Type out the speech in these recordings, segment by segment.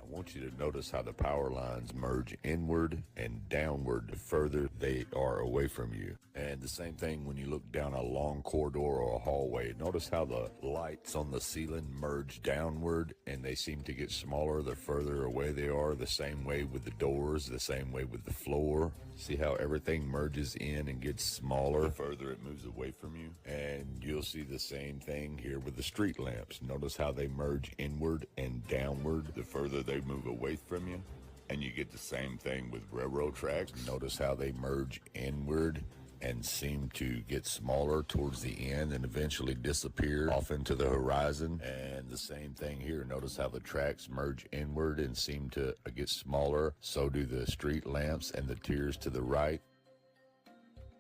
I want you to notice how the power lines merge inward and downward the further they are away from you. And the same thing when you look down a long corridor or a hallway. Notice how the lights on the ceiling merge downward and they seem to get smaller the further away they are. The same way with the doors, the same way with the floor. See how everything merges in and gets smaller the further it moves away from you? And you'll see the same thing here with the street lamps. Notice how they merge inward and downward the further they move away from you. And you get the same thing with railroad tracks. Notice how they merge inward and seem to get smaller towards the end and eventually disappear off into the horizon. And the same thing here. Notice how the tracks merge inward and seem to get smaller. So do the street lamps and the tiers to the right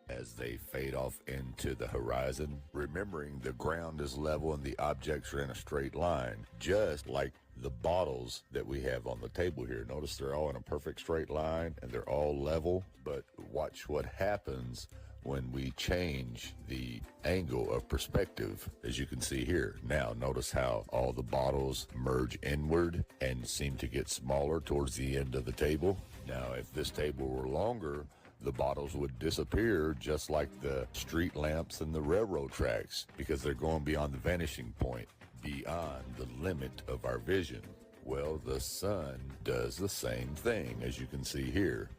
as they fade off into the horizon. Remembering the ground is level and the objects are in a straight line, just like the bottles that we have on the table here. Notice they're all in a perfect straight line and they're all level, but watch what happens when we change the angle of perspective, as you can see here. Now notice how all the bottles merge inward and seem to get smaller towards the end of the table. Now if this table were longer, the bottles would disappear just like the street lamps and the railroad tracks, because they're going beyond the vanishing point, beyond the limit of our vision. Well, the sun does the same thing, as you can see here.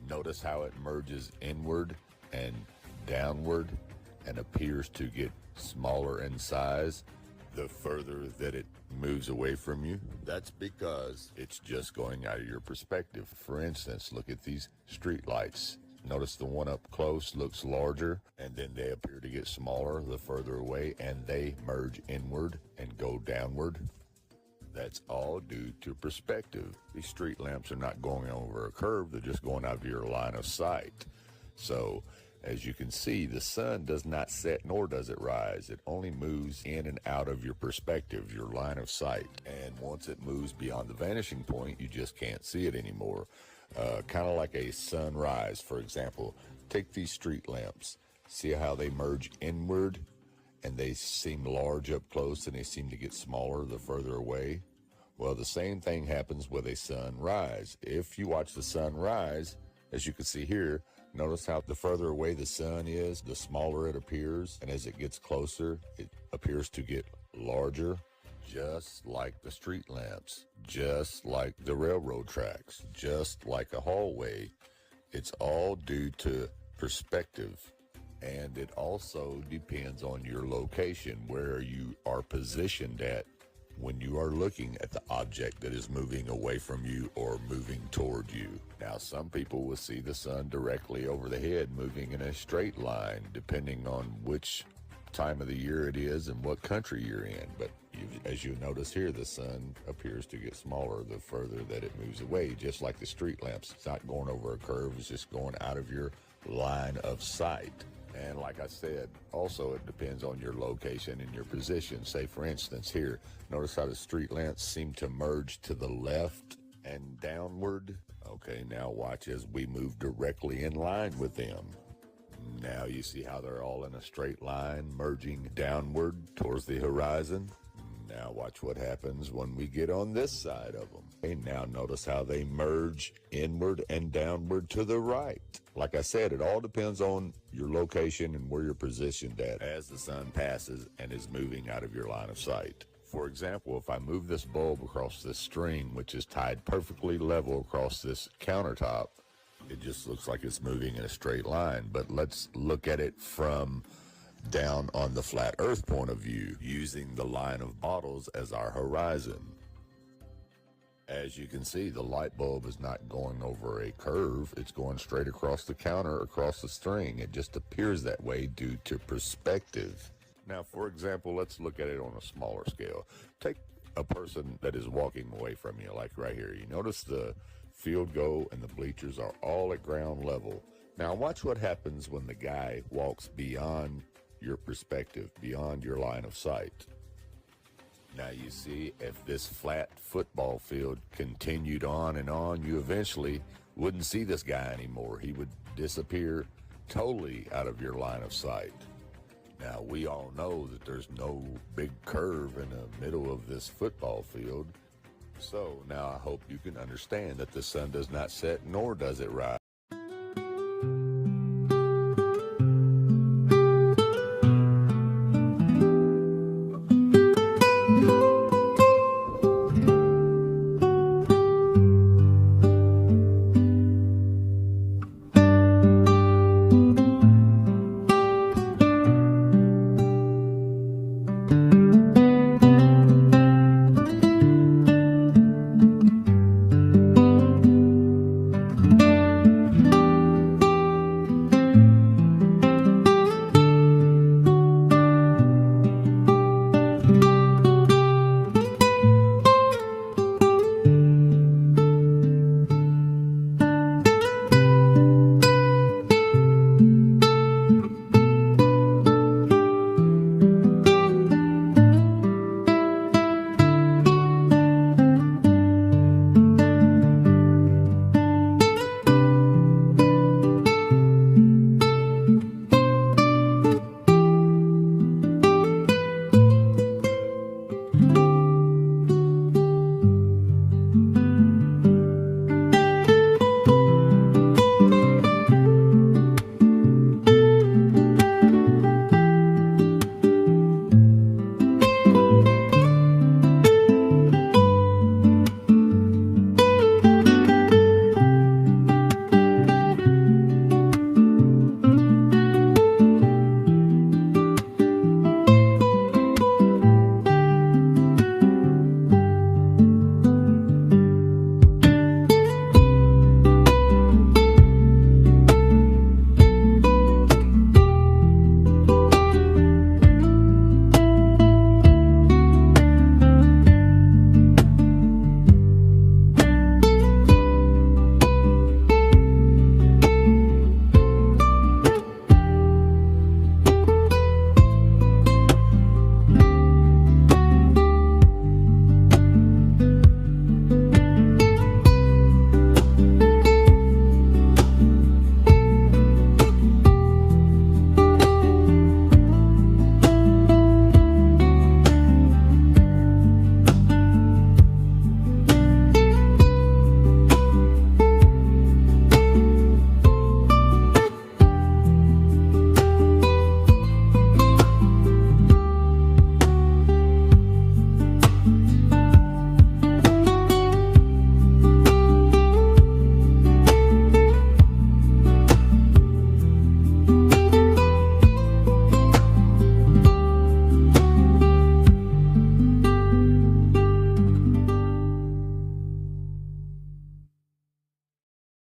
Notice how it merges inward and downward and appears to get smaller in size the further that it moves away from you. That's because it's just going out of your perspective. For instance, look at these street lights. Notice the one up close looks larger, and then they appear to get smaller the further away, and they merge inward and go downward. That's all due to perspective. These street lamps are not going over a curve, they're just going out of your line of sight. So as you can see, the sun does not set nor does it rise. It only moves in and out of your perspective, your line of sight. And once it moves beyond the vanishing point, you just can't see it anymore. Kind of like a sunrise, for example. Take these street lamps. See how they merge inward and they seem large up close and they seem to get smaller the further away? Well, the same thing happens with a sunrise. If you watch the sun rise, as you can see here, notice how the further away the sun is, the smaller it appears. And as it gets closer, it appears to get larger, just like the street lamps, just like the railroad tracks, just like a hallway. It's all due to perspective. And it also depends on your location, where you are positioned at when you are looking at the object that is moving away from you or moving toward you. Now, some people will see the sun directly over the head moving in a straight line, depending on which time of the year it is and what country you're in. But as you notice here, the sun appears to get smaller the further that it moves away, just like the street lamps. It's not going over a curve, it's just going out of your line of sight. And like I said, also it depends on your location and your position. Say, for instance, here, notice how the street lamps seem to merge to the left and downward. Okay, now watch as we move directly in line with them. Now you see how they're all in a straight line, merging downward towards the horizon. Now watch what happens when we get on this side of them. Okay, now notice how they merge inward and downward to the right. Like I said, it all depends on your location and where you're positioned at as the sun passes and is moving out of your line of sight. For example, if I move this bulb across this string, which is tied perfectly level across this countertop, it just looks like it's moving in a straight line. But let's look at it from down on the flat earth point of view, using the line of bottles as our horizon. As you can see, the light bulb is not going over a curve, it's going straight across the counter, across the string. It just appears that way due to perspective. Now, for example, let's look at it on a smaller scale. Take a person that is walking away from you, like right here. You notice the field goal and the bleachers are all at ground level. Now watch what happens when the guy walks beyond your perspective, beyond your line of sight. Now you see, if this flat football field continued on, you eventually wouldn't see this guy anymore. He would disappear totally out of your line of sight. Now we all know that there's no big curve in the middle of this football field. So now I hope you can understand that the sun does not set nor does it rise